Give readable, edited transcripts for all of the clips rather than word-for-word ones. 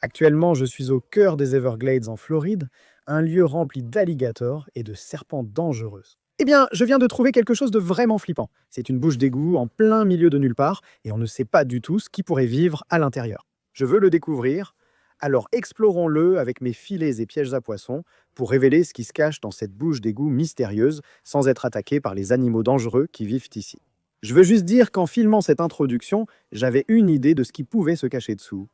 Actuellement, je suis au cœur des Everglades en Floride, un lieu rempli d'alligators et de serpents dangereuses. Eh bien, je viens de trouver quelque chose de vraiment flippant. C'est une bouche d'égout en plein milieu de nulle part et on ne sait pas du tout ce qui pourrait vivre à l'intérieur. Je veux le découvrir, alors explorons-le avec mes filets et pièges à poissons pour révéler ce qui se cache dans cette bouche d'égout mystérieuse sans être attaqué par les animaux dangereux qui vivent ici. Je veux juste dire qu'en filmant cette introduction, j'avais une idée de ce qui pouvait se cacher dessous.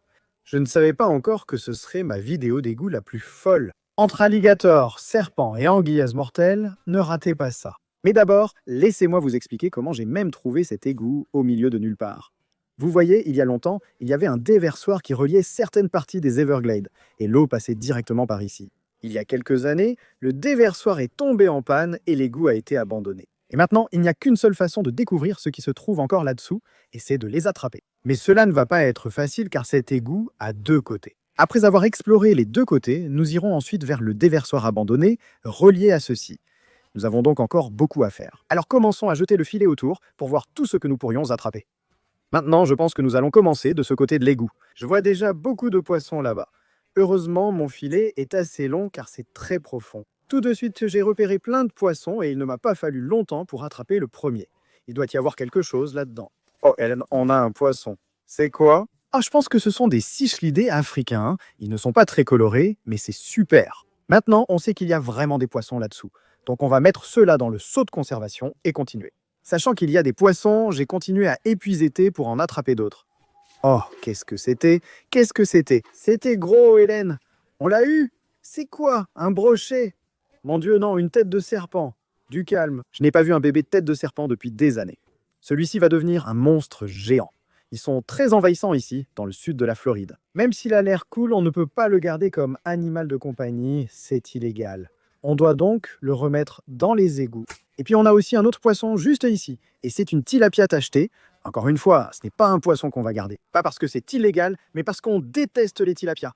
Je ne savais pas encore que ce serait ma vidéo d'égout la plus folle. Entre alligators, serpents et anguilles mortelles, ne ratez pas ça. Mais d'abord, laissez-moi vous expliquer comment j'ai même trouvé cet égout au milieu de nulle part. Vous voyez, il y a longtemps, il y avait un déversoir qui reliait certaines parties des Everglades, et l'eau passait directement par ici. Il y a quelques années, le déversoir est tombé en panne et l'égout a été abandonné. Et maintenant, il n'y a qu'une seule façon de découvrir ce qui se trouve encore là-dessous, et c'est de les attraper. Mais cela ne va pas être facile car cet égout a deux côtés. Après avoir exploré les deux côtés, nous irons ensuite vers le déversoir abandonné, relié à ceci. Nous avons donc encore beaucoup à faire. Alors commençons à jeter le filet autour pour voir tout ce que nous pourrions attraper. Maintenant, je pense que nous allons commencer de ce côté de l'égout. Je vois déjà beaucoup de poissons là-bas. Heureusement, mon filet est assez long car c'est très profond. Tout de suite, j'ai repéré plein de poissons et il ne m'a pas fallu longtemps pour attraper le premier. Il doit y avoir quelque chose là-dedans. Oh, Hélène, on a un poisson. C'est quoi? Ah, je pense que ce sont des cichlidés africains. Ils ne sont pas très colorés, mais c'est super. Maintenant, on sait qu'il y a vraiment des poissons là-dessous. Donc on va mettre ceux-là dans le seau de conservation et continuer. Sachant qu'il y a des poissons, j'ai continué à épuiser pour en attraper d'autres. Oh, qu'est-ce que c'était? Qu'est-ce que c'était? C'était gros, Hélène. On l'a eu? C'est quoi? Un brochet? Mon Dieu, non, une tête de serpent. Du calme. Je n'ai pas vu un bébé de tête de serpent depuis des années. Celui-ci va devenir un monstre géant. Ils sont très envahissants ici, dans le sud de la Floride. Même s'il a l'air cool, on ne peut pas le garder comme animal de compagnie, c'est illégal. On doit donc le remettre dans les égouts. Et puis on a aussi un autre poisson juste ici, et c'est une tilapia tachetée. Encore une fois, ce n'est pas un poisson qu'on va garder. Pas parce que c'est illégal, mais parce qu'on déteste les tilapias.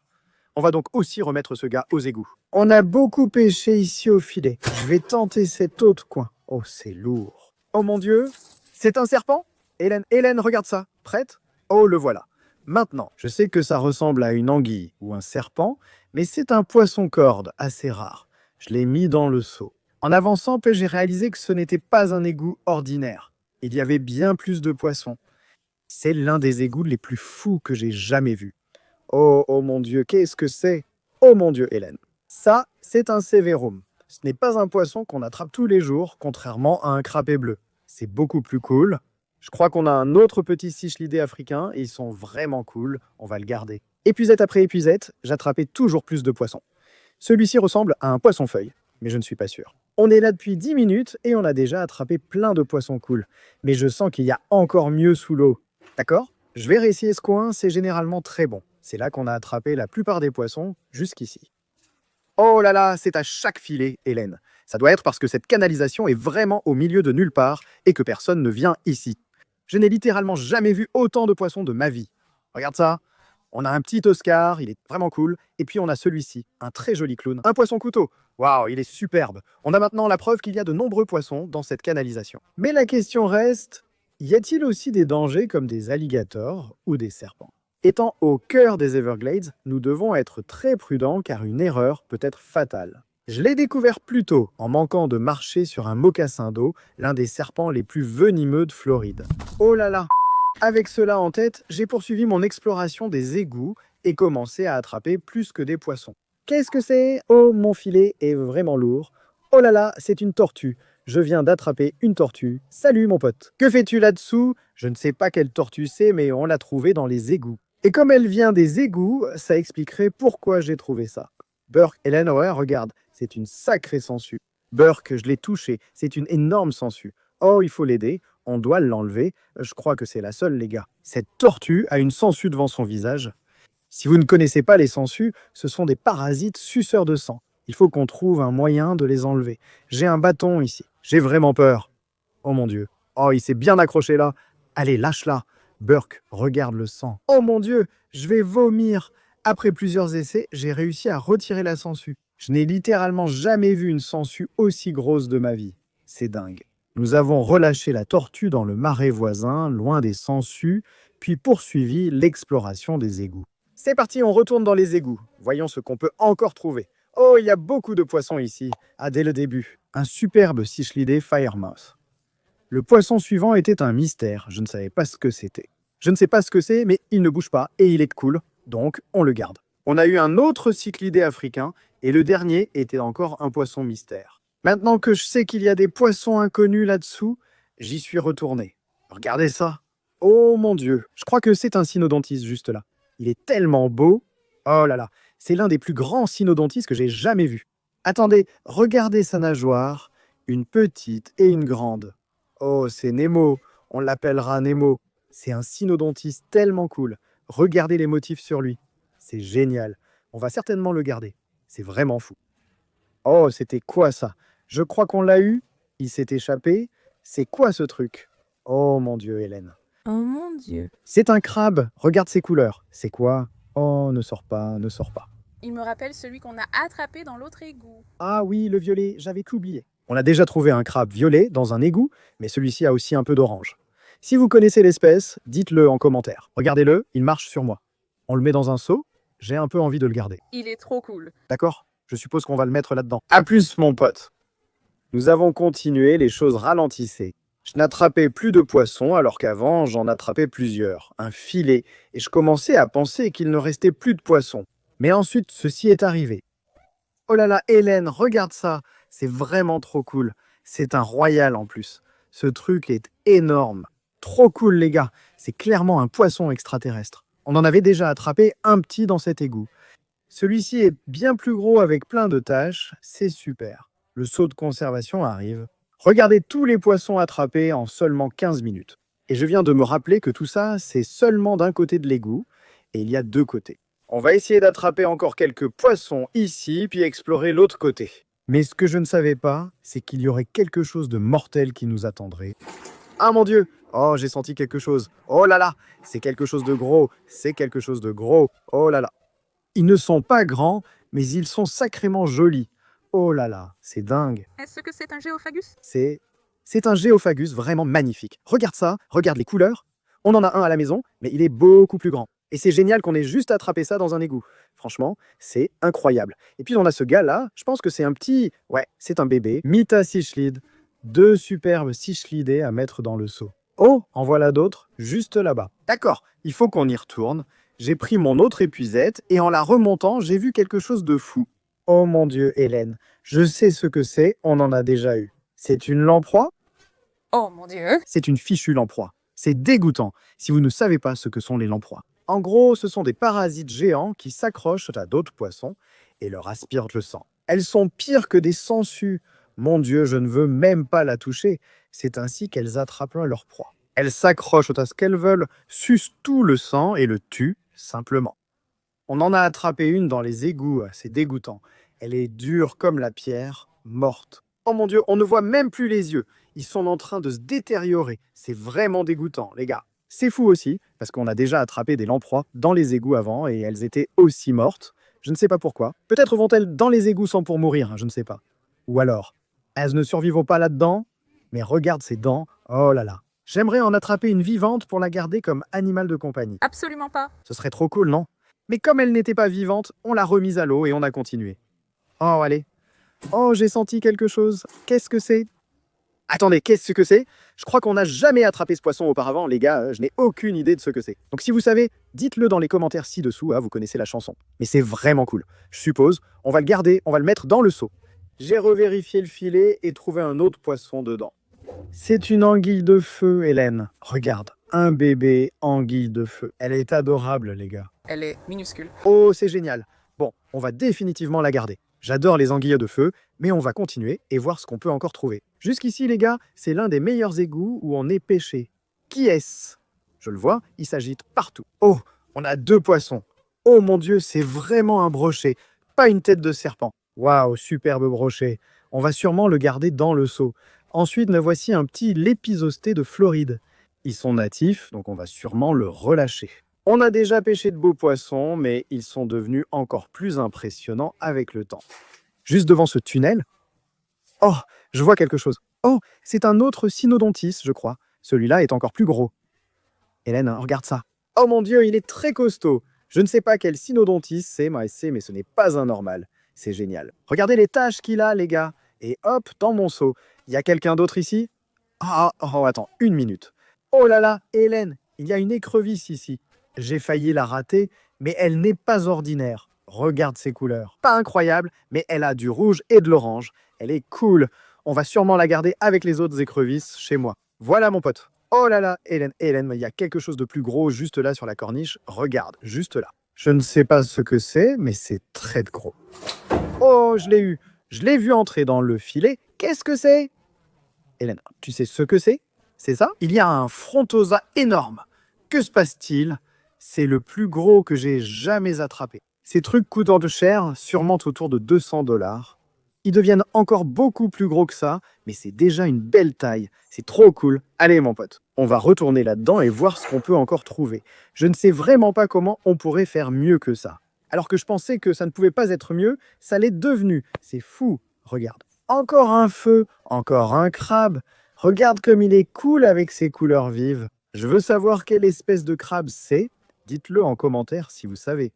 On va donc aussi remettre ce gars aux égouts. On a beaucoup pêché ici au filet. Je vais tenter cet autre coin. Oh, c'est lourd. Oh mon Dieu, c'est un serpent? Hélène, regarde ça. Prête? Oh, le voilà. Maintenant, je sais que ça ressemble à une anguille ou un serpent, mais c'est un poisson-corde assez rare. Je l'ai mis dans le seau. En avançant, j'ai réalisé que ce n'était pas un égout ordinaire. Il y avait bien plus de poissons. C'est l'un des égouts les plus fous que j'ai jamais vus. Oh, oh mon Dieu, qu'est-ce que c'est? Oh mon Dieu, Hélène. Ça, c'est un sévérum. Ce n'est pas un poisson qu'on attrape tous les jours, contrairement à un crapet bleu. C'est beaucoup plus cool. Je crois qu'on a un autre petit cichlidé africain et ils sont vraiment cool. On va le garder. Épuisette après épuisette, j'attrapais toujours plus de poissons. Celui-ci ressemble à un poisson-feuille, mais je ne suis pas sûr. On est là depuis 10 minutes et on a déjà attrapé plein de poissons cool. Mais je sens qu'il y a encore mieux sous l'eau. D'accord? Je vais réessayer ce coin, c'est généralement très bon. C'est là qu'on a attrapé la plupart des poissons, jusqu'ici. Oh là là, c'est à chaque filet, Hélène. Ça doit être parce que cette canalisation est vraiment au milieu de nulle part et que personne ne vient ici. Je n'ai littéralement jamais vu autant de poissons de ma vie. Regarde ça. On a un petit Oscar, il est vraiment cool. Et puis on a celui-ci, un très joli clown, un poisson couteau. Waouh, il est superbe. On a maintenant la preuve qu'il y a de nombreux poissons dans cette canalisation. Mais la question reste, y a-t-il aussi des dangers comme des alligators ou des serpents? Étant au cœur des Everglades, nous devons être très prudents car une erreur peut être fatale. Je l'ai découvert plus tôt en manquant de marcher sur un mocassin d'eau, l'un des serpents les plus venimeux de Floride. Oh là là! Avec cela en tête, j'ai poursuivi mon exploration des égouts et commencé à attraper plus que des poissons. Qu'est-ce que c'est? Oh, mon filet est vraiment lourd. Oh là là, c'est une tortue. Je viens d'attraper une tortue. Salut mon pote. Que fais-tu là-dessous? Je ne sais pas quelle tortue c'est, mais on l'a trouvée dans les égouts. Et comme elle vient des égouts, ça expliquerait pourquoi j'ai trouvé ça. Burke, Hélène, ouais, regarde, c'est une sacrée sangsue. Burke, je l'ai touché, c'est une énorme sangsue. Oh, il faut l'aider, on doit l'enlever. Je crois que c'est la seule, les gars. Cette tortue a une sangsue devant son visage. Si vous ne connaissez pas les sangsues, ce sont des parasites suceurs de sang. Il faut qu'on trouve un moyen de les enlever. J'ai un bâton ici. J'ai vraiment peur. Oh mon Dieu. Oh, il s'est bien accroché là. Allez, lâche-la. Burke, regarde le sang. Oh mon Dieu, je vais vomir. Après plusieurs essais, j'ai réussi à retirer la sangsue. Je n'ai littéralement jamais vu une sangsue aussi grosse de ma vie. C'est dingue. Nous avons relâché la tortue dans le marais voisin, loin des sangsues, puis poursuivi l'exploration des égouts. C'est parti, on retourne dans les égouts. Voyons ce qu'on peut encore trouver. Oh, il y a beaucoup de poissons ici. Ah, dès le début. Un superbe cichlidé firemouth. Le poisson suivant était un mystère. Je ne savais pas ce que c'était. Je ne sais pas ce que c'est, mais il ne bouge pas et il est cool. Donc, on le garde. On a eu un autre cyclidé africain et le dernier était encore un poisson mystère. Maintenant que je sais qu'il y a des poissons inconnus là-dessous, j'y suis retourné. Regardez ça. Oh mon Dieu, je crois que c'est un cynodontis juste là. Il est tellement beau. Oh là là, c'est l'un des plus grands cynodontis que j'ai jamais vu. Attendez, regardez sa nageoire. Une petite et une grande. Oh, c'est Nemo. On l'appellera Nemo. C'est un cynodontis tellement cool. Regardez les motifs sur lui. C'est génial. On va certainement le garder. C'est vraiment fou. Oh, c'était quoi ça? Je crois qu'on l'a eu. Il s'est échappé. C'est quoi ce truc? Oh mon Dieu, Hélène. Oh mon Dieu. C'est un crabe. Regarde ses couleurs. C'est quoi? Oh, ne sors pas, ne sors pas. Il me rappelle celui qu'on a attrapé dans l'autre égout. Ah oui, le violet, j'avais oublié. On a déjà trouvé un crabe violet dans un égout, mais celui-ci a aussi un peu d'orange. Si vous connaissez l'espèce, dites-le en commentaire. Regardez-le, il marche sur moi. On le met dans un seau, j'ai un peu envie de le garder. Il est trop cool. D'accord? Je suppose qu'on va le mettre là-dedans. À plus, mon pote. Nous avons continué, les choses ralentissaient. Je n'attrapais plus de poissons alors qu'avant, j'en attrapais plusieurs. Un filet. Et je commençais à penser qu'il ne restait plus de poissons. Mais ensuite, ceci est arrivé. Oh là là, Hélène, regarde ça. C'est vraiment trop cool. C'est un royal en plus. Ce truc est énorme. Trop cool, les gars. C'est clairement un poisson extraterrestre. On en avait déjà attrapé un petit dans cet égout. Celui-ci est bien plus gros avec plein de taches. C'est super. Le seau de conservation arrive. Regardez tous les poissons attrapés en seulement 15 minutes. Et je viens de me rappeler que tout ça, c'est seulement d'un côté de l'égout. Et il y a deux côtés. On va essayer d'attraper encore quelques poissons ici, puis explorer l'autre côté. Mais ce que je ne savais pas, c'est qu'il y aurait quelque chose de mortel qui nous attendrait. Ah mon Dieu! Oh, j'ai senti quelque chose. Oh là là! C'est quelque chose de gros. C'est quelque chose de gros. Oh là là! Ils ne sont pas grands, mais ils sont sacrément jolis. Oh là là, c'est dingue. Est-ce que c'est un géophagus? C'est un géophagus vraiment magnifique. Regarde ça, regarde les couleurs. On en a un à la maison, mais il est beaucoup plus grand. Et c'est génial qu'on ait juste attrapé ça dans un égout. Franchement, c'est incroyable. Et puis on a ce gars-là, je pense que c'est un petit... Ouais, c'est un bébé. Mita cichlide. Deux superbes cichlidés à mettre dans le seau. Oh, en voilà d'autres, juste là-bas. D'accord, il faut qu'on y retourne. J'ai pris mon autre épuisette et en la remontant, j'ai vu quelque chose de fou. Oh mon Dieu, Hélène, je sais ce que c'est, on en a déjà eu. C'est une lamproie? Oh mon Dieu. C'est une fichue lamproie. C'est dégoûtant si vous ne savez pas ce que sont les lamproies. En gros, ce sont des parasites géants qui s'accrochent à d'autres poissons et leur aspirent le sang. Elles sont pires que des sangsues. Mon Dieu, je ne veux même pas la toucher. C'est ainsi qu'elles attrapent leur proie. Elles s'accrochent à ce qu'elles veulent, sucent tout le sang et le tuent simplement. On en a attrapé une dans les égouts, c'est dégoûtant. Elle est dure comme la pierre, morte. Oh mon Dieu, on ne voit même plus les yeux. Ils sont en train de se détériorer. C'est vraiment dégoûtant, les gars. C'est fou aussi, parce qu'on a déjà attrapé des lamproies dans les égouts avant et elles étaient aussi mortes. Je ne sais pas pourquoi. Peut-être vont-elles dans les égouts sans pour mourir, je ne sais pas. Ou alors, elles ne survivront pas là-dedans. Mais regarde ses dents, oh là là. J'aimerais en attraper une vivante pour la garder comme animal de compagnie. Absolument pas. Ce serait trop cool, non? Mais comme elle n'était pas vivante, on l'a remise à l'eau et on a continué. Oh, allez. Oh, j'ai senti quelque chose. Qu'est-ce que c'est? Attendez, qu'est-ce que c'est? Je crois qu'on n'a jamais attrapé ce poisson auparavant, les gars. Je n'ai aucune idée de ce que c'est. Donc si vous savez, dites-le dans les commentaires ci-dessous. Vous connaissez la chanson. Mais c'est vraiment cool. Je suppose, on va le garder, on va le mettre dans le seau. J'ai revérifié le filet et trouvé un autre poisson dedans. C'est une anguille de feu, Hélène. Regarde, un bébé anguille de feu. Elle est adorable, les gars. Elle est minuscule. Oh, c'est génial. Bon, on va définitivement la garder. J'adore les anguilles de feu, mais on va continuer et voir ce qu'on peut encore trouver. Jusqu'ici, les gars, c'est l'un des meilleurs égouts où on est pêché. Qui est-ce? Je le vois, il s'agite partout. Oh, on a deux poissons. Oh mon Dieu, c'est vraiment un brochet, pas une tête de serpent. Waouh, superbe brochet. On va sûrement le garder dans le seau. Ensuite, nous voici un petit lépisosté de Floride. Ils sont natifs, donc on va sûrement le relâcher. On a déjà pêché de beaux poissons, mais ils sont devenus encore plus impressionnants avec le temps. Juste devant ce tunnel... Oh, je vois quelque chose. Oh, c'est un autre cynodontis, je crois. Celui-là est encore plus gros. Hélène, regarde ça. Oh mon Dieu, il est très costaud. Je ne sais pas quel cynodontis c'est, mais ce n'est pas un normal. C'est génial. Regardez les taches qu'il a, les gars. Et hop, dans mon seau. Il y a quelqu'un d'autre ici? Attends, une minute. Oh là là, Hélène, il y a une écrevisse ici. J'ai failli la rater, mais elle n'est pas ordinaire. Regarde ses couleurs. Pas incroyable, mais elle a du rouge et de l'orange. Elle est cool. On va sûrement la garder avec les autres écrevisses chez moi. Voilà mon pote. Oh là là, Hélène, il y a quelque chose de plus gros juste là sur la corniche. Regarde, juste là. Je ne sais pas ce que c'est, mais c'est très gros. Oh, je l'ai eu. Je l'ai vu entrer dans le filet. Qu'est-ce que c'est? Hélène, tu sais ce que c'est? C'est ça? Il y a un frontosa énorme. Que se passe-t-il? C'est le plus gros que j'ai jamais attrapé. Ces trucs coûtant de cher, sûrement autour de 200 $. Ils deviennent encore beaucoup plus gros que ça, mais c'est déjà une belle taille. C'est trop cool. Allez mon pote, on va retourner là-dedans et voir ce qu'on peut encore trouver. Je ne sais vraiment pas comment on pourrait faire mieux que ça. Alors que je pensais que ça ne pouvait pas être mieux, ça l'est devenu. C'est fou. Regarde. Encore un feu, encore un crabe. Regarde comme il est cool avec ses couleurs vives. Je veux savoir quelle espèce de crabe c'est. Dites-le en commentaire si vous savez.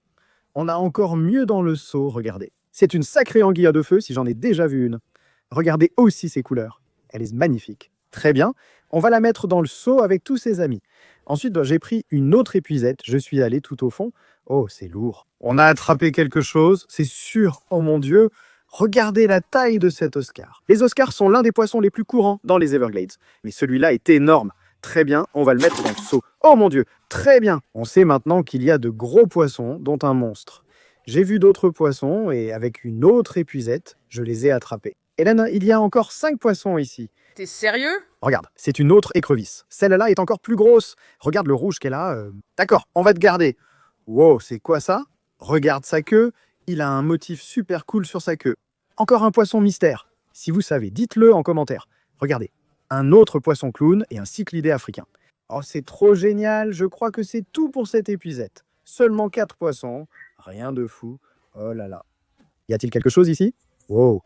On a encore mieux dans le seau, regardez. C'est une sacrée anguille à deux feux si j'en ai déjà vu une. Regardez aussi ses couleurs. Elle est magnifique. Très bien, on va la mettre dans le seau avec tous ses amis. Ensuite, j'ai pris une autre épuisette. Je suis allé tout au fond. Oh, c'est lourd. On a attrapé quelque chose, c'est sûr. Oh mon Dieu, regardez la taille de cet Oscar. Les Oscars sont l'un des poissons les plus courants dans les Everglades. Mais celui-là est énorme. Très bien, on va le mettre dans le seau. Oh mon Dieu, très bien. On sait maintenant qu'il y a de gros poissons, dont un monstre. J'ai vu d'autres poissons et avec une autre épuisette, je les ai attrapés. Hélène, il y a encore 5 poissons ici. T'es sérieux? Regarde, c'est une autre écrevisse. Celle-là est encore plus grosse. Regarde le rouge qu'elle a. D'accord, on va te garder. Wow, c'est quoi ça? Regarde sa queue. Il a un motif super cool sur sa queue. Encore un poisson mystère. Si vous savez, dites-le en commentaire. Regardez, un autre poisson clown et un cyclidé africain. Oh, c'est trop génial. Je crois que c'est tout pour cette épuisette. Seulement 4 poissons. Rien de fou. Oh là là. Y a-t-il quelque chose ici? Wow.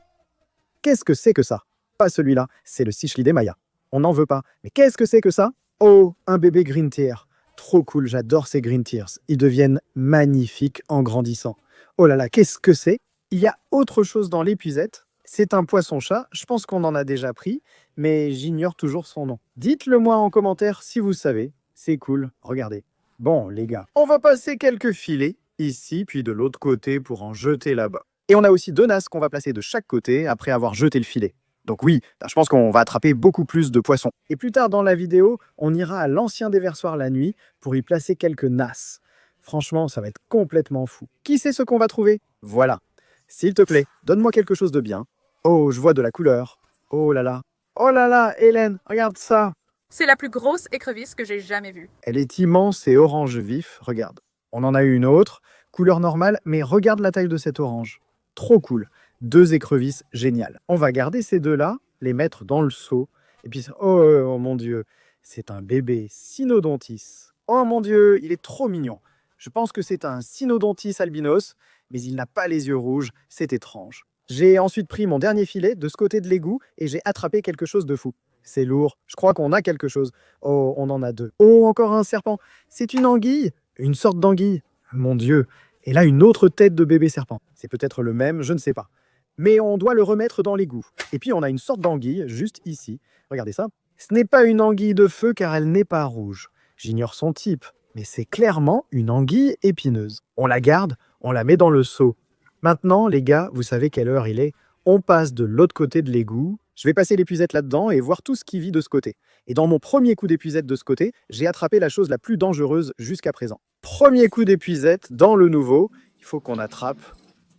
Qu'est-ce que c'est que ça? Pas celui-là, c'est le Cichlidé Maya. On n'en veut pas. Mais qu'est-ce que c'est que ça? Oh, un bébé green tear. Trop cool, j'adore ces green tears. Ils deviennent magnifiques en grandissant. Oh là là, qu'est-ce que c'est? Il y a autre chose dans l'épuisette. C'est un poisson-chat. Je pense qu'on en a déjà pris, mais j'ignore toujours son nom. Dites-le moi en commentaire si vous savez. C'est cool, regardez. Bon, les gars, on va passer quelques filets, ici, puis de l'autre côté pour en jeter là-bas. Et on a aussi 2 nasses qu'on va placer de chaque côté après avoir jeté le filet. Donc oui, je pense qu'on va attraper beaucoup plus de poissons. Et plus tard dans la vidéo, on ira à l'ancien déversoir la nuit pour y placer quelques nasses. Franchement, ça va être complètement fou. Qui sait ce qu'on va trouver? Voilà. S'il te plaît, donne-moi quelque chose de bien. Oh, je vois de la couleur. Oh là là. Oh là là, Hélène, regarde ça. C'est la plus grosse écrevisse que j'ai jamais vue. Elle est immense et orange vif, regarde. On en a eu une autre, couleur normale, mais regarde la taille de cette orange. Trop cool. 2 écrevisses géniales. On va garder ces 2-là, les mettre dans le seau. Et puis, oh mon Dieu, c'est un bébé cynodontis. Oh mon Dieu, il est trop mignon. Je pense que c'est un cynodontis albinos, mais il n'a pas les yeux rouges, c'est étrange. J'ai ensuite pris mon dernier filet de ce côté de l'égout et j'ai attrapé quelque chose de fou. C'est lourd, je crois qu'on a quelque chose. Oh, on en a 2. Oh, encore un serpent. C'est une anguille, une sorte d'anguille. Mon Dieu. Et là, une autre tête de bébé serpent. C'est peut-être le même, je ne sais pas. Mais on doit le remettre dans l'égout. Et puis, on a une sorte d'anguille, juste ici. Regardez ça. Ce n'est pas une anguille de feu car elle n'est pas rouge. J'ignore son type, mais c'est clairement une anguille épineuse. On la garde, on la met dans le seau. Maintenant, les gars, vous savez quelle heure il est. On passe de l'autre côté de l'égout. Je vais passer l'épuisette là-dedans et voir tout ce qui vit de ce côté. Et dans mon premier coup d'épuisette de ce côté, j'ai attrapé la chose la plus dangereuse jusqu'à présent. Premier coup d'épuisette dans le nouveau. Il faut qu'on attrape.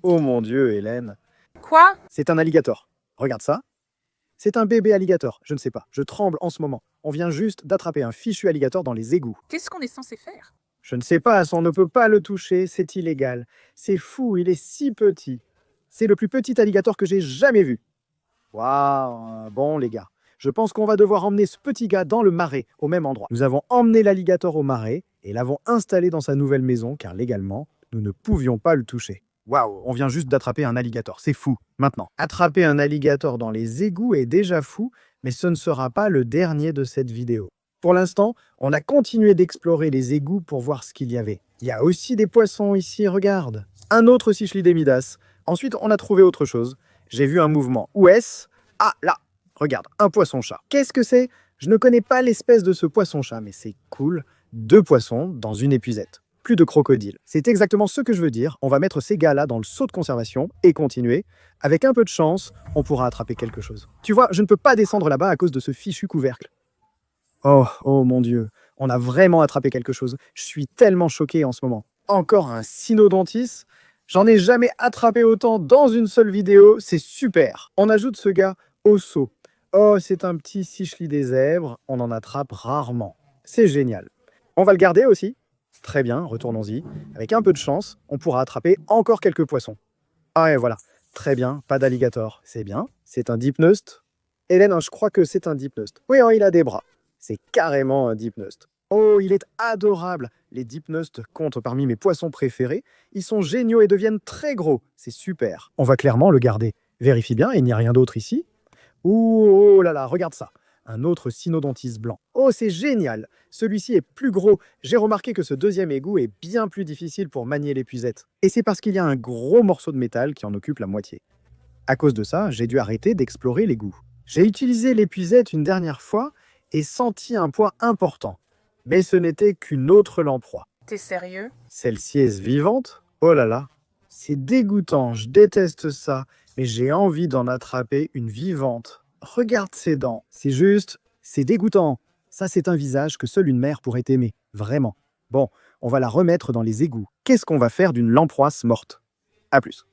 Oh mon Dieu, Hélène. Quoi? C'est un alligator. Regarde ça. C'est un bébé alligator. Je ne sais pas. Je tremble en ce moment. On vient juste d'attraper un fichu alligator dans les égouts. Qu'est-ce qu'on est censé faire? Je ne sais pas, on ne peut pas le toucher. C'est illégal. C'est fou, il est si petit. C'est le plus petit alligator que j'ai jamais vu. Waouh. Bon, les gars. Je pense qu'on va devoir emmener ce petit gars dans le marais, au même endroit. Nous avons emmené l'alligator au marais et l'avons installé dans sa nouvelle maison, car légalement, nous ne pouvions pas le toucher. Waouh, on vient juste d'attraper un alligator, c'est fou. Maintenant, attraper un alligator dans les égouts est déjà fou, mais ce ne sera pas le dernier de cette vidéo. Pour l'instant, on a continué d'explorer les égouts pour voir ce qu'il y avait. Il y a aussi des poissons ici, regarde. Un autre Cichlidé Midas. Ensuite, on a trouvé autre chose. J'ai vu un mouvement. Où est-ce? Ah, là. Regarde, un poisson-chat. Qu'est-ce que c'est? Je ne connais pas l'espèce de ce poisson-chat, mais c'est cool. 2 poissons dans une épuisette. Plus de crocodiles. C'est exactement ce que je veux dire. On va mettre ces gars-là dans le seau de conservation et continuer. Avec un peu de chance, on pourra attraper quelque chose. Tu vois, je ne peux pas descendre là-bas à cause de ce fichu couvercle. Oh mon Dieu. On a vraiment attrapé quelque chose. Je suis tellement choqué en ce moment. Encore un cynodontis. J'en ai jamais attrapé autant dans une seule vidéo. C'est super. On ajoute ce gars au seau. Oh, c'est un petit Cichlids des zèbres. On en attrape rarement. C'est génial. On va le garder aussi. Très bien, retournons-y. Avec un peu de chance, on pourra attraper encore quelques poissons. Ah et voilà. Très bien, pas d'alligator. C'est bien. C'est un dipneust. Hélène, je crois que c'est un dipneust. Oui, il a des bras. C'est carrément un dipneust. Oh, il est adorable. Les dipneustes comptent parmi mes poissons préférés. Ils sont géniaux et deviennent très gros. C'est super. On va clairement le garder. Vérifie bien, il n'y a rien d'autre ici. Ouh, oh là là, regarde ça. Un autre cynodontis blanc. Oh, c'est génial. Celui-ci est plus gros. J'ai remarqué que ce deuxième égout est bien plus difficile pour manier l'épuisette. Et c'est parce qu'il y a un gros morceau de métal qui en occupe la moitié. À cause de ça, j'ai dû arrêter d'explorer l'égout. J'ai utilisé l'épuisette une dernière fois et senti un poids important. Mais ce n'était qu'une autre lamproie. T'es sérieux? Celle-ci est vivante? Oh là là, c'est dégoûtant, je déteste ça, mais j'ai envie d'en attraper une vivante. Regarde ses dents, c'est dégoûtant. Ça, c'est un visage que seule une mère pourrait aimer, vraiment. Bon, on va la remettre dans les égouts. Qu'est-ce qu'on va faire d'une lamproisse morte? À plus.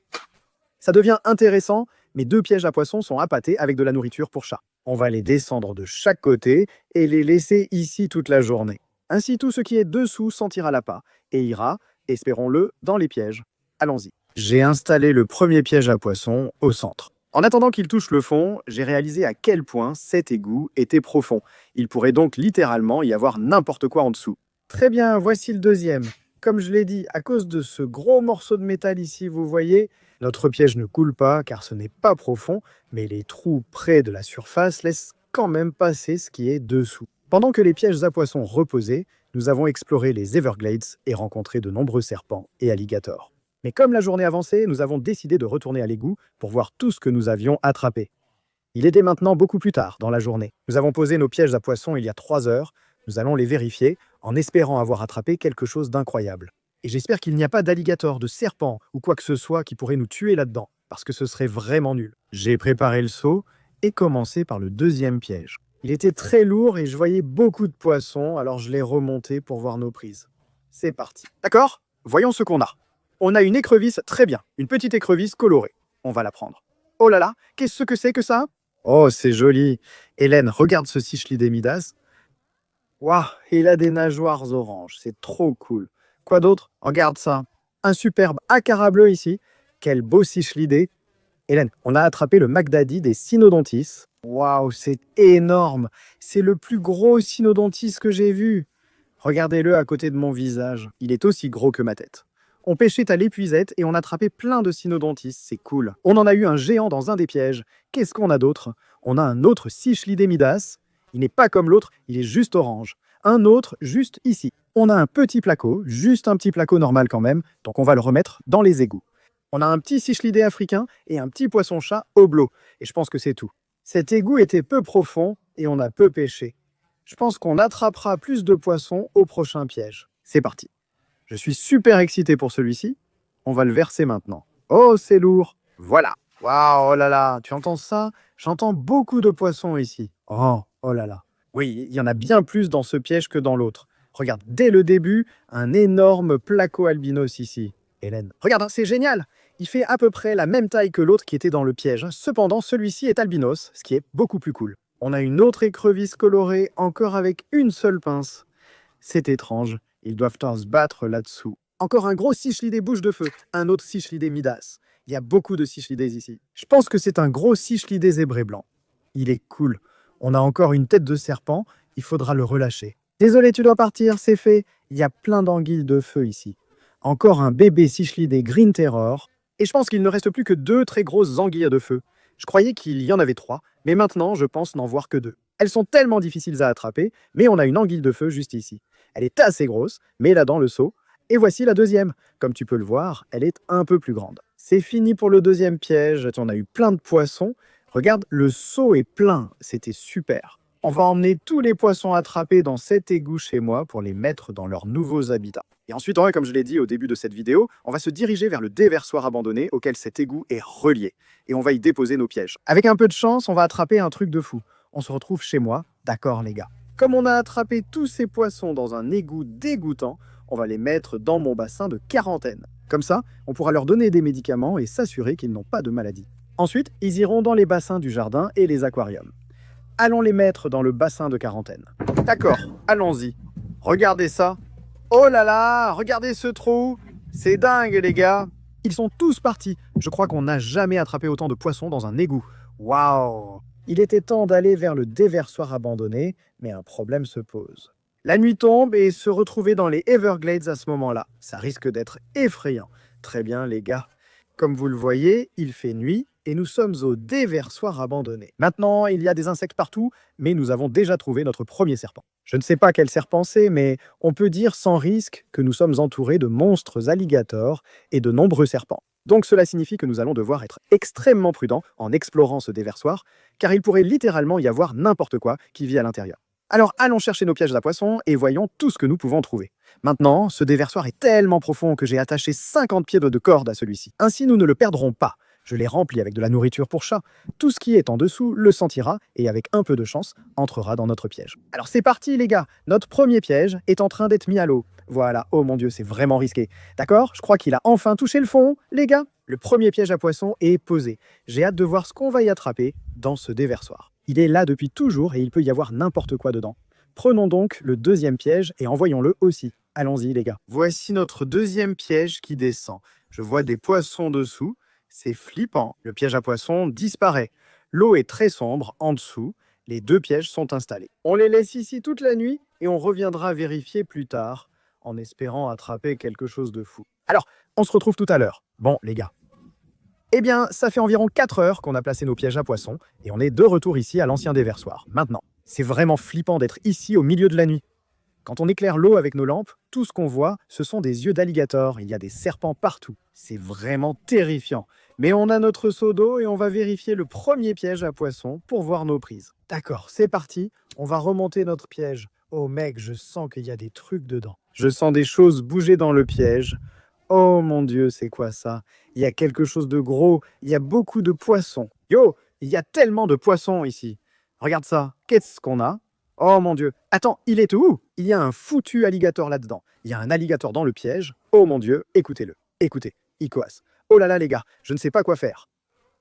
Ça devient intéressant, mes 2 pièges à poissons sont appâtés avec de la nourriture pour chat. On va les descendre de chaque côté et les laisser ici toute la journée. Ainsi, tout ce qui est dessous sentira l'appât et ira, espérons-le, dans les pièges. Allons-y. J'ai installé le premier piège à poissons au centre. En attendant qu'il touche le fond, j'ai réalisé à quel point cet égout était profond. Il pourrait donc littéralement y avoir n'importe quoi en dessous. Très bien, voici le deuxième. Comme je l'ai dit, à cause de ce gros morceau de métal ici, vous voyez, notre piège ne coule pas car ce n'est pas profond, mais les trous près de la surface laissent quand même passer ce qui est dessous. Pendant que les pièges à poissons reposaient, nous avons exploré les Everglades et rencontré de nombreux serpents et alligators. Mais comme la journée avançait, nous avons décidé de retourner à l'égout pour voir tout ce que nous avions attrapé. Il était maintenant beaucoup plus tard dans la journée. Nous avons posé nos pièges à poissons il y a 3 heures. Nous allons les vérifier en espérant avoir attrapé quelque chose d'incroyable. Et j'espère qu'il n'y a pas d'alligator, de serpent ou quoi que ce soit qui pourrait nous tuer là-dedans, parce que ce serait vraiment nul. J'ai préparé le seau et commencé par le deuxième piège. Il était très lourd et je voyais beaucoup de poissons, alors je l'ai remonté pour voir nos prises. C'est parti. D'accord? Voyons ce qu'on a. On a une écrevisse, très bien, une petite écrevisse colorée. On va la prendre. Oh là là, qu'est-ce que c'est que ça? Oh, c'est joli. Hélène, regarde ce Cichlidé Midas. Waouh, il a des nageoires oranges, c'est trop cool. Quoi d'autre? Regarde ça. Un superbe acara bleu ici. Quel beau Cichlidé. Hélène, on a attrapé le Magdaddy des cynodontis. Waouh, c'est énorme. C'est le plus gros cynodontis que j'ai vu. Regardez-le à côté de mon visage. Il est aussi gros que ma tête. On pêchait à l'épuisette et on attrapait plein de cynodontis, c'est cool. On en a eu un géant dans un des pièges. Qu'est-ce qu'on a d'autre? On a un autre Cichlidé Midas. Il n'est pas comme l'autre, il est juste orange. Un autre juste ici. On a un petit placo, juste un petit placo normal quand même, donc on va le remettre dans les égouts. On a un petit Cichlidé africain et un petit poisson-chat oblot, et je pense que c'est tout. Cet égout était peu profond et on a peu pêché. Je pense qu'on attrapera plus de poissons au prochain piège. C'est parti. Je suis super excité pour celui-ci. On va le verser maintenant. Oh, c'est lourd. Voilà. Waouh, oh là là, tu entends ça? J'entends beaucoup de poissons ici. Oh là là. Oui, il y en a bien plus dans ce piège que dans l'autre. Regarde, dès le début, un énorme placo albinos ici. Hélène, regarde, c'est génial. Il fait à peu près la même taille que l'autre qui était dans le piège. Cependant, celui-ci est albinos, ce qui est beaucoup plus cool. On a une autre écrevisse colorée, encore avec une seule pince. C'est étrange, ils doivent se battre là-dessous. Encore un gros Cichlidé bouche de feu, un autre Cichlidé Midas. Il y a beaucoup de Cichlidés ici. Je pense que c'est un gros Cichlidé zébré blanc. Il est cool. On a encore une tête de serpent, il faudra le relâcher. Désolé, tu dois partir, c'est fait. Il y a plein d'anguilles de feu ici. Encore un bébé Cichlidé Green Terror. Et je pense qu'il ne reste plus que 2 très grosses anguilles de feu. Je croyais qu'il y en avait 3, mais maintenant je pense n'en voir que 2. Elles sont tellement difficiles à attraper, mais on a une anguille de feu juste ici. Elle est assez grosse, mais là dans le seau, Et voici la deuxième. Comme tu peux le voir, elle est un peu plus grande. C'est fini pour le deuxième piège. On a eu plein de poissons. Regarde, le seau est plein. C'était super. On va emmener tous les poissons attrapés dans cet égout chez moi pour les mettre dans leurs nouveaux habitats. Et ensuite, comme je l'ai dit au début de cette vidéo, on va se diriger vers le déversoir abandonné auquel cet égout est relié. Et on va y déposer nos pièges. Avec un peu de chance, on va attraper un truc de fou. On se retrouve chez moi, d'accord les gars. Comme on a attrapé tous ces poissons dans un égout dégoûtant, on va les mettre dans mon bassin de quarantaine. Comme ça, on pourra leur donner des médicaments et s'assurer qu'ils n'ont pas de maladie. Ensuite, ils iront dans les bassins du jardin et les aquariums. Allons les mettre dans le bassin de quarantaine. D'accord, allons-y. Regardez ça. Oh là là, regardez ce trou. C'est dingue les gars. Ils sont tous partis. Je crois qu'on n'a jamais attrapé autant de poissons dans un égout. Waouh! Il était temps d'aller vers le déversoir abandonné, mais un problème se pose. La nuit tombe et se retrouver dans les Everglades à ce moment-là, ça risque d'être effrayant. Très bien les gars. Comme vous le voyez, il fait nuit et nous sommes au déversoir abandonné. Maintenant, il y a des insectes partout, mais nous avons déjà trouvé notre premier serpent. Je ne sais pas quel serpent c'est, mais on peut dire sans risque que nous sommes entourés de monstres alligators et de nombreux serpents. Donc cela signifie que nous allons devoir être extrêmement prudents en explorant ce déversoir, car il pourrait littéralement y avoir n'importe quoi qui vit à l'intérieur. Alors allons chercher nos pièges à poissons et voyons tout ce que nous pouvons trouver. Maintenant, ce déversoir est tellement profond que j'ai attaché 50 pieds de corde à celui-ci. Ainsi, nous ne le perdrons pas. Je l'ai rempli avec de la nourriture pour chat. Tout ce qui est en dessous le sentira et avec un peu de chance, entrera dans notre piège. Alors c'est parti les gars, notre premier piège est en train d'être mis à l'eau. Voilà, oh mon Dieu, c'est vraiment risqué. D'accord? Je crois qu'il a enfin touché le fond, les gars. Le premier piège à poisson est posé. J'ai hâte de voir ce qu'on va y attraper dans ce déversoir. Il est là depuis toujours et il peut y avoir n'importe quoi dedans. Prenons donc le deuxième piège et envoyons-le aussi. Allons-y les gars. Voici notre deuxième piège qui descend. Je vois des poissons dessous. C'est flippant. Le piège à poissons disparaît. L'eau est très sombre en dessous. Les deux pièges sont installés. On les laisse ici toute la nuit et on reviendra vérifier plus tard en espérant attraper quelque chose de fou. Alors, on se retrouve tout à l'heure. Bon, les gars. Eh bien, ça fait environ 4 heures qu'on a placé nos pièges à poissons et on est de retour ici à l'ancien déversoir. Maintenant, c'est vraiment flippant d'être ici au milieu de la nuit. Quand on éclaire l'eau avec nos lampes, tout ce qu'on voit, ce sont des yeux d'alligator. Il y a des serpents partout. C'est vraiment terrifiant. Mais on a notre seau d'eau et on va vérifier le premier piège à poissons pour voir nos prises. D'accord, c'est parti. On va remonter notre piège. Oh mec, je sens qu'il y a des trucs dedans. Je sens des choses bouger dans le piège. Oh mon Dieu, c'est quoi ça? Il y a quelque chose de gros. Il y a beaucoup de poissons. Yo, il y a tellement de poissons ici. Regarde ça. Qu'est-ce qu'on a? Oh mon Dieu. Attends, il est où? Il y a un foutu alligator là-dedans. Il y a un alligator dans le piège. Oh mon Dieu, écoutez-le. Écoutez, il coasse. Oh là là les gars, je ne sais pas quoi faire.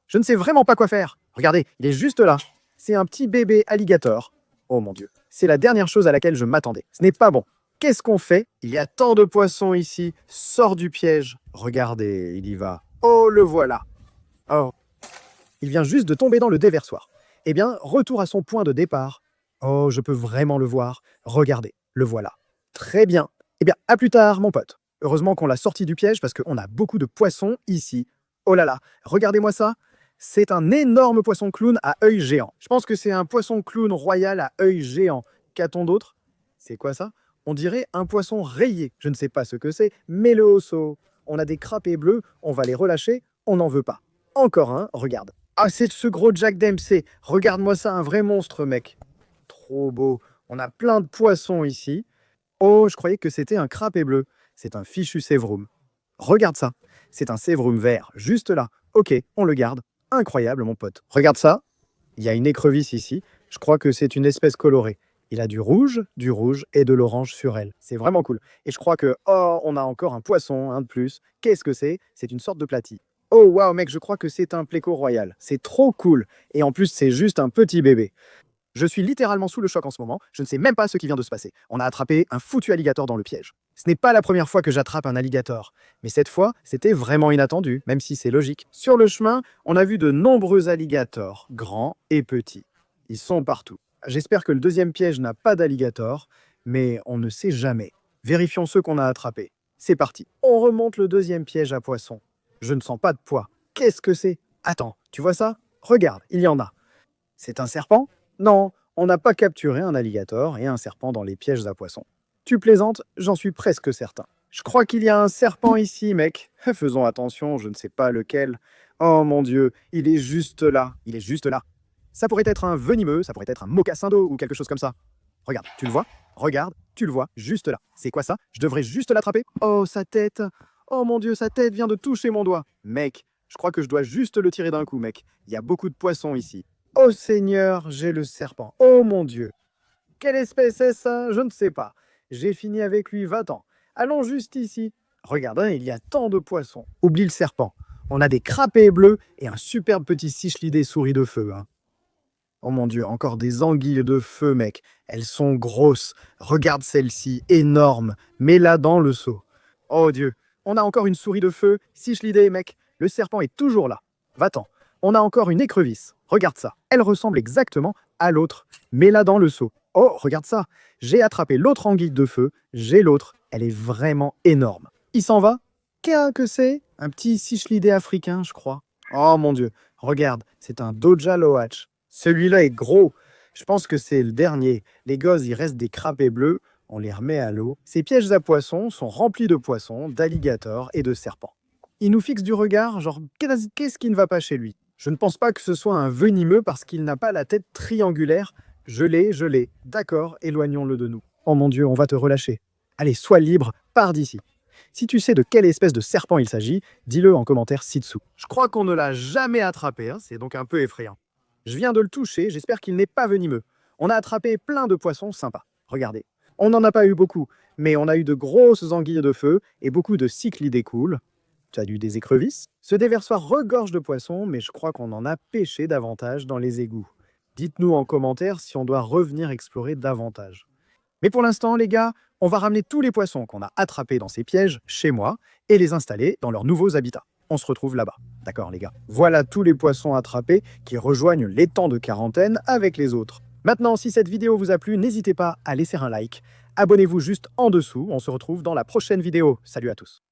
Je ne sais vraiment pas quoi faire. Regardez, il est juste là. C'est un petit bébé alligator. Oh mon Dieu, c'est la dernière chose à laquelle je m'attendais. Ce n'est pas bon. Qu'est-ce qu'on fait? Il y a tant de poissons ici. Sors du piège. Regardez, il y va. Oh, le voilà. Oh. Il vient juste de tomber dans le déversoir. Eh bien, retour à son point de départ. Oh, je peux vraiment le voir. Regardez, le voilà. Très bien. Eh bien, à plus tard, mon pote. Heureusement qu'on l'a sorti du piège parce qu'on a beaucoup de poissons ici. Oh là là, regardez-moi ça. C'est un énorme poisson clown à œil géant. Je pense que c'est un poisson clown royal à œil géant. Qu'a-t-on d'autre? C'est quoi ça? On dirait un poisson rayé. Je ne sais pas ce que c'est, mais le osso. On a des crapets bleus, on va les relâcher, on n'en veut pas. Encore un, regarde. Ah, c'est ce gros Jack Dempsey. Regarde-moi ça, un vrai monstre, mec. Trop beau. On a plein de poissons ici. Oh, je croyais que c'était un crapet bleu. C'est un fichu sévroum. Regarde ça. C'est un sévroum vert, juste là. Ok, on le garde. Incroyable, mon pote. Regarde ça. Il y a une écrevisse ici. Je crois que c'est une espèce colorée. Il a du rouge et de l'orange sur elle. C'est vraiment cool. Et je crois que, oh, on a encore un poisson, un de plus. Qu'est-ce que c'est? C'est une sorte de platy. Oh, waouh, mec, je crois que c'est un pléco royal. C'est trop cool. Et en plus, c'est juste un petit bébé. Je suis littéralement sous le choc en ce moment. Je ne sais même pas ce qui vient de se passer. On a attrapé un foutu alligator dans le piège. Ce n'est pas la première fois que j'attrape un alligator. Mais cette fois, c'était vraiment inattendu, même si c'est logique. Sur le chemin, on a vu de nombreux alligators, grands et petits. Ils sont partout. J'espère que le deuxième piège n'a pas d'alligator, mais on ne sait jamais. Vérifions ceux qu'on a attrapés. C'est parti. On remonte le deuxième piège à poisson. Je ne sens pas de poids. Qu'est-ce que c'est? Attends, tu vois ça? Regarde, il y en a. C'est un serpent? Non, on n'a pas capturé un alligator et un serpent dans les pièges à poissons. Tu plaisantes? J'en suis presque certain. Je crois qu'il y a un serpent ici, mec. Faisons attention, je ne sais pas lequel. Oh mon Dieu, il est juste là. Il est juste là. Ça pourrait être un venimeux, ça pourrait être un mocassin d'eau ou quelque chose comme ça. Regarde, tu le vois? Regarde, tu le vois, juste là. C'est quoi ça? Je devrais juste l'attraper? Oh, sa tête! Oh mon Dieu, sa tête vient de toucher mon doigt. Mec, je crois que je dois juste le tirer d'un coup, mec. Il y a beaucoup de poissons ici. Oh Seigneur, j'ai le serpent. Oh mon Dieu. Quelle espèce est ça? Je ne sais pas. J'ai fini avec lui, va-t'en. Allons juste ici. Regarde, hein, il y a tant de poissons. Oublie le serpent. On a des crapets bleus et un superbe petit cichlidé souris de feu. Hein. Oh mon Dieu, encore des anguilles de feu, mec. Elles sont grosses. Regarde celle-ci, énorme. Mets-la dans le seau. Oh Dieu, on a encore une souris de feu. Cichlidé, mec. Le serpent est toujours là. Va-t'en. On a encore une écrevisse. Regarde ça. Elle ressemble exactement à l'autre. Mets-la dans le seau. Oh, regarde ça. J'ai attrapé l'autre anguille de feu. J'ai l'autre. Elle est vraiment énorme. Il s'en va? Qu'est-ce que c'est? Un petit cichlidé africain, je crois. Oh mon Dieu. Regarde, c'est un Doja Loach. Celui-là est gros. Je pense que c'est le dernier. Les gosses, il reste des crapets bleus. On les remet à l'eau. Ces pièges à poissons sont remplis de poissons, d'alligators et de serpents. Il nous fixe du regard, genre, qu'est-ce qui ne va pas chez lui? Je ne pense pas que ce soit un venimeux parce qu'il n'a pas la tête triangulaire. Je l'ai. D'accord, éloignons-le de nous. Oh mon Dieu, on va te relâcher. Allez, sois libre, pars d'ici. Si tu sais de quelle espèce de serpent il s'agit, dis-le en commentaire ci-dessous. Je crois qu'on ne l'a jamais attrapé, hein, c'est donc un peu effrayant. Je viens de le toucher, j'espère qu'il n'est pas venimeux. On a attrapé plein de poissons sympas. Regardez. On n'en a pas eu beaucoup, mais on a eu de grosses anguilles de feu et beaucoup de cyclidés cool. Tu as eu des écrevisses? Ce déversoir regorge de poissons, mais je crois qu'on en a pêché davantage dans les égouts. Dites-nous en commentaire si on doit revenir explorer davantage. Mais pour l'instant, les gars, on va ramener tous les poissons qu'on a attrapés dans ces pièges chez moi et les installer dans leurs nouveaux habitats. On se retrouve là-bas. D'accord, les gars? Voilà tous les poissons attrapés qui rejoignent l'étang de quarantaine avec les autres. Maintenant, si cette vidéo vous a plu, n'hésitez pas à laisser un like. Abonnez-vous juste en dessous. On se retrouve dans la prochaine vidéo. Salut à tous.